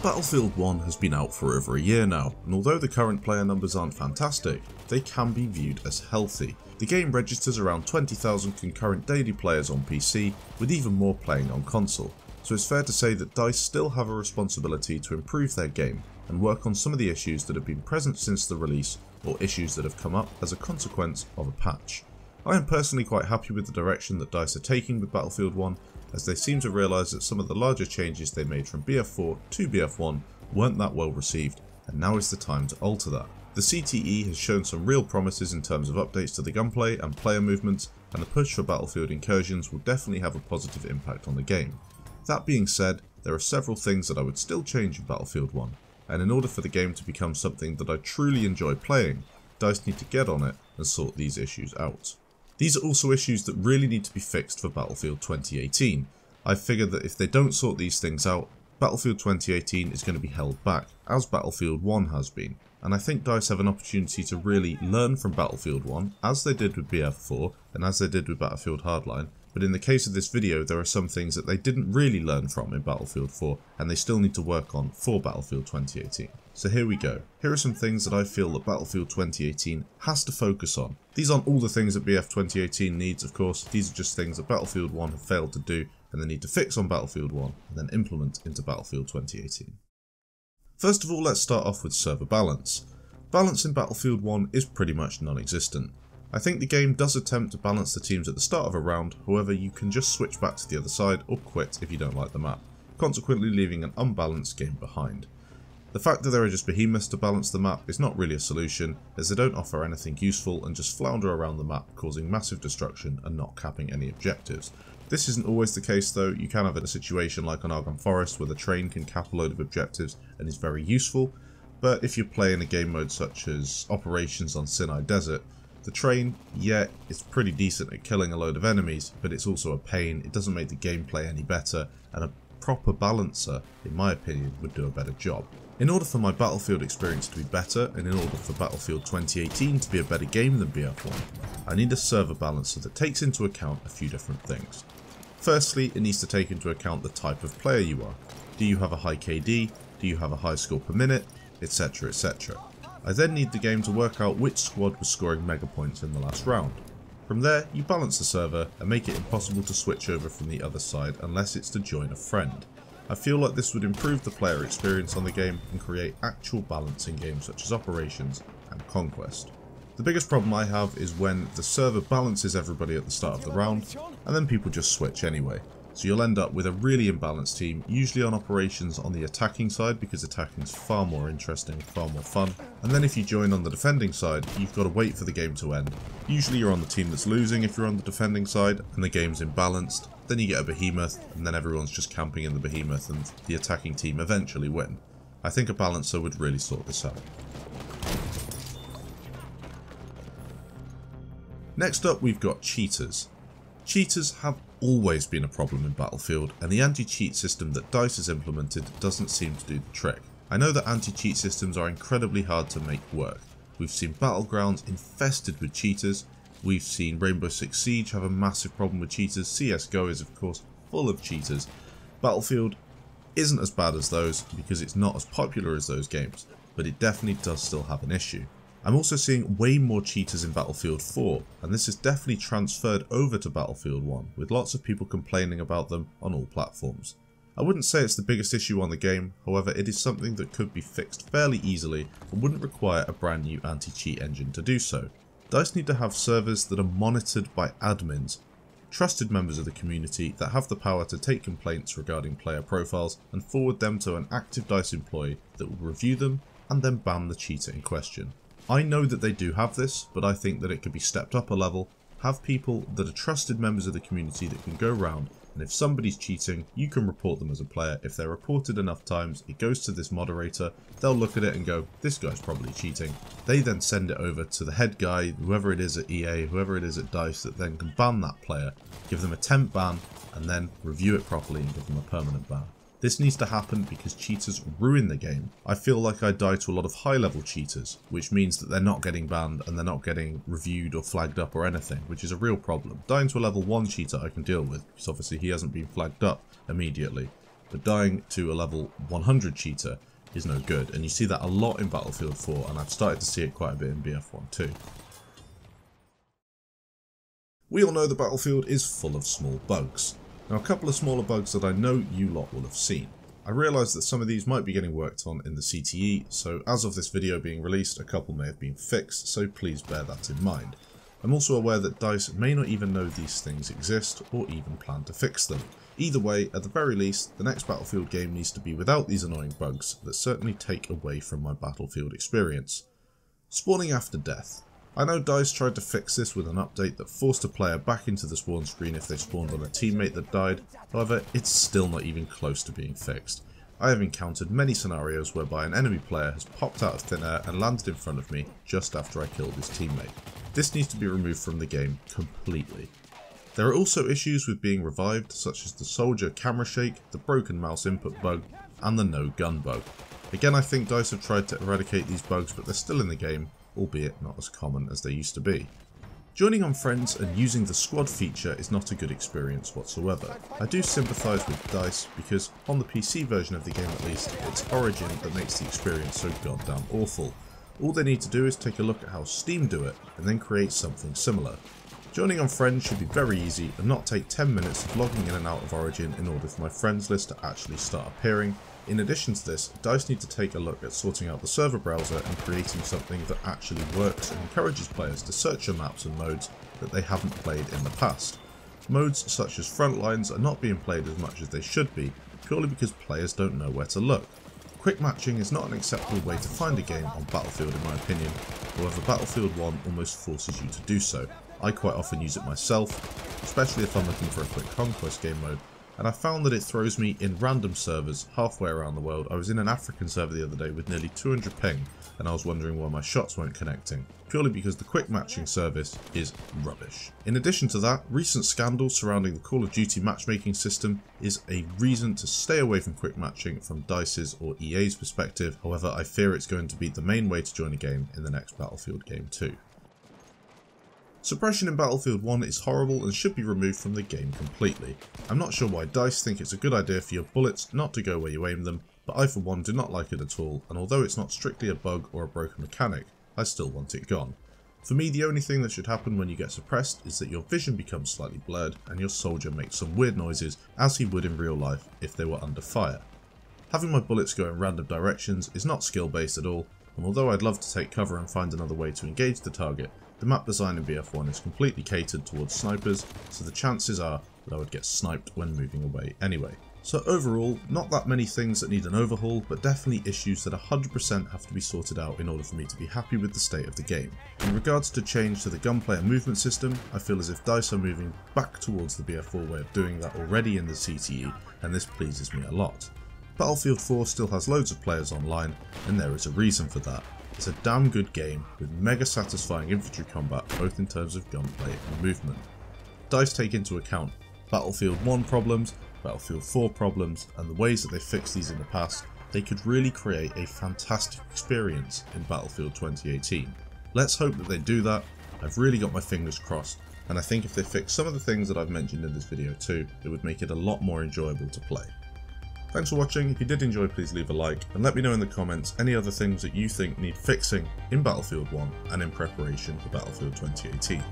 Battlefield 1 has been out for over a year now, and although the current player numbers aren't fantastic, they can be viewed as healthy. The game registers around 20,000 concurrent daily players on PC, with even more playing on console, so it's fair to say that DICE still have a responsibility to improve their game and work on some of the issues that have been present since the release, or issues that have come up as a consequence of a patch. I am personally quite happy with the direction that DICE are taking with Battlefield 1, as they seem to realise that some of the larger changes they made from BF4 to BF1 weren't that well received, and now is the time to alter that. The CTE has shown some real promises in terms of updates to the gunplay and player movements, and the push for Battlefield incursions will definitely have a positive impact on the game. That being said, there are several things that I would still change in Battlefield 1, and in order for the game to become something that I truly enjoy playing, DICE need to get on it and sort these issues out. These are also issues that really need to be fixed for Battlefield 2018. I figure that if they don't sort these things out, Battlefield 2018 is going to be held back, as Battlefield 1 has been. And I think DICE have an opportunity to really learn from Battlefield 1, as they did with BF4 and as they did with Battlefield Hardline. But in the case of this video, there are some things that they didn't really learn from in Battlefield 4, and they still need to work on for Battlefield 2018. So here we go. Here are some things that I feel that Battlefield 2018 has to focus on. These aren't all the things that BF 2018 needs, of course. These are just things that Battlefield 1 have failed to do, and they need to fix on Battlefield 1, and then implement into Battlefield 2018. First of all, let's start off with server balance. Balance in Battlefield 1 is pretty much non-existent. I think the game does attempt to balance the teams at the start of a round, however you can just switch back to the other side or quit if you don't like the map, consequently leaving an unbalanced game behind. The fact that there are just behemoths to balance the map is not really a solution, as they don't offer anything useful and just flounder around the map, causing massive destruction and not capping any objectives. This isn't always the case though. You can have a situation like on Argonne Forest where the train can cap a load of objectives and is very useful, but if you're playing a game mode such as Operations on Sinai Desert, the train, yeah, it's pretty decent at killing a load of enemies, but it's also a pain. It doesn't make the gameplay any better, and a proper balancer, in my opinion, would do a better job. In order for my Battlefield experience to be better, and in order for Battlefield 2018 to be a better game than BF1, I need a server balancer that takes into account a few different things. Firstly, it needs to take into account the type of player you are. Do you have a high KD? Do you have a high score per minute? Etc, etc. I then need the game to work out which squad was scoring mega points in the last round. From there, you balance the server and make it impossible to switch over from the other side unless it's to join a friend. I feel like this would improve the player experience on the game and create actual balance in games such as Operations and Conquest. The biggest problem I have is when the server balances everybody at the start of the round and then people just switch anyway. So you'll end up with a really imbalanced team, usually on Operations on the attacking side because attacking is far more interesting, far more fun. And then if you join on the defending side, you've got to wait for the game to end. Usually you're on the team that's losing if you're on the defending side and the game's imbalanced. Then you get a behemoth and then everyone's just camping in the behemoth and the attacking team eventually win. I think a balancer would really sort this out. Next up we've got cheaters. Cheaters have always been a problem in Battlefield, and the anti-cheat system that DICE has implemented doesn't seem to do the trick. I know that anti-cheat systems are incredibly hard to make work. We've seen Battlegrounds infested with cheaters, we've seen Rainbow Six Siege have a massive problem with cheaters, CSGO is of course full of cheaters. Battlefield isn't as bad as those because it's not as popular as those games, but it definitely does still have an issue. I'm also seeing way more cheaters in Battlefield 4, and this is definitely transferred over to Battlefield 1, with lots of people complaining about them on all platforms. I wouldn't say it's the biggest issue on the game, however it is something that could be fixed fairly easily and wouldn't require a brand new anti-cheat engine to do so. DICE need to have servers that are monitored by admins, trusted members of the community that have the power to take complaints regarding player profiles and forward them to an active DICE employee that will review them and then ban the cheater in question. I know that they do have this, but I think that it could be stepped up a level, have people that are trusted members of the community that can go around, and if somebody's cheating, you can report them as a player. If they're reported enough times, it goes to this moderator, they'll look at it and go, this guy's probably cheating. They then send it over to the head guy, whoever it is at EA, whoever it is at DICE, that then can ban that player, give them a temp ban, and then review it properly and give them a permanent ban. This needs to happen because cheaters ruin the game. I feel like I die to a lot of high level cheaters, which means that they're not getting banned and they're not getting reviewed or flagged up or anything, which is a real problem. Dying to a level 1 cheater I can deal with, because obviously he hasn't been flagged up immediately. but dying to a level 100 cheater is no good, and you see that a lot in Battlefield 4, and I've started to see it quite a bit in BF1 too. We all know the Battlefield is full of small bugs. Now, a couple of smaller bugs that I know you lot will have seen. I realise that some of these might be getting worked on in the CTE, so as of this video being released, a couple may have been fixed, so please bear that in mind. I'm also aware that DICE may not even know these things exist, or even plan to fix them. Either way, at the very least, the next Battlefield game needs to be without these annoying bugs that certainly take away from my Battlefield experience. Spawning after death. I know DICE tried to fix this with an update that forced a player back into the spawn screen if they spawned on a teammate that died, however, it's still not even close to being fixed. I have encountered many scenarios whereby an enemy player has popped out of thin air and landed in front of me just after I killed his teammate. This needs to be removed from the game completely. There are also issues with being revived, such as the soldier camera shake, the broken mouse input bug, and the no gun bug. Again, I think DICE have tried to eradicate these bugs, but they're still in the game, albeit not as common as they used to be. Joining on friends and using the squad feature is not a good experience whatsoever. I do sympathise with DICE because on the PC version of the game at least, it's Origin that makes the experience so goddamn awful. All they need to do is take a look at how Steam do it and then create something similar. Joining on friends should be very easy and not take 10 minutes of logging in and out of Origin in order for my friends list to actually start appearing. In addition to this, DICE need to take a look at sorting out the server browser and creating something that actually works and encourages players to search for maps and modes that they haven't played in the past. Modes such as Frontlines are not being played as much as they should be, purely because players don't know where to look. Quick matching is not an acceptable way to find a game on Battlefield in my opinion, however Battlefield 1 almost forces you to do so. I quite often use it myself, especially if I'm looking for a quick conquest game mode, and I found that it throws me in random servers halfway around the world. I was in an African server the other day with nearly 200 ping, and I was wondering why my shots weren't connecting, purely because the quick matching service is rubbish. In addition to that, recent scandals surrounding the Call of Duty matchmaking system is a reason to stay away from quick matching from DICE's or EA's perspective, however I fear it's going to be the main way to join a game in the next Battlefield game too. Suppression in Battlefield 1 is horrible and should be removed from the game completely. I'm not sure why DICE think it's a good idea for your bullets not to go where you aim them, but I for one do not like it at all, and although it's not strictly a bug or a broken mechanic, I still want it gone. For me, the only thing that should happen when you get suppressed is that your vision becomes slightly blurred and your soldier makes some weird noises as he would in real life if they were under fire. Having my bullets go in random directions is not skill based at all, and although I'd love to take cover and find another way to engage the target, the map design in BF1 is completely catered towards snipers, so the chances are that I would get sniped when moving away anyway. So overall, not that many things that need an overhaul, but definitely issues that 100% have to be sorted out in order for me to be happy with the state of the game. In regards to change to the gunplay and movement system, I feel as if DICE are moving back towards the BF4 way of doing that already in the CTE, and this pleases me a lot. Battlefield 4 still has loads of players online, and there is a reason for that. It's a damn good game with mega satisfying infantry combat both in terms of gunplay and movement. DICE take into account Battlefield 1 problems, Battlefield 4 problems, and the ways that they fixed these in the past, they could really create a fantastic experience in Battlefield 2018. Let's hope that they do that. I've really got my fingers crossed, and I think if they fix some of the things that I've mentioned in this video too, it would make it a lot more enjoyable to play. Thanks for watching. If you did enjoy, please leave a like and let me know in the comments any other things that you think need fixing in Battlefield 1 and in preparation for Battlefield 2018.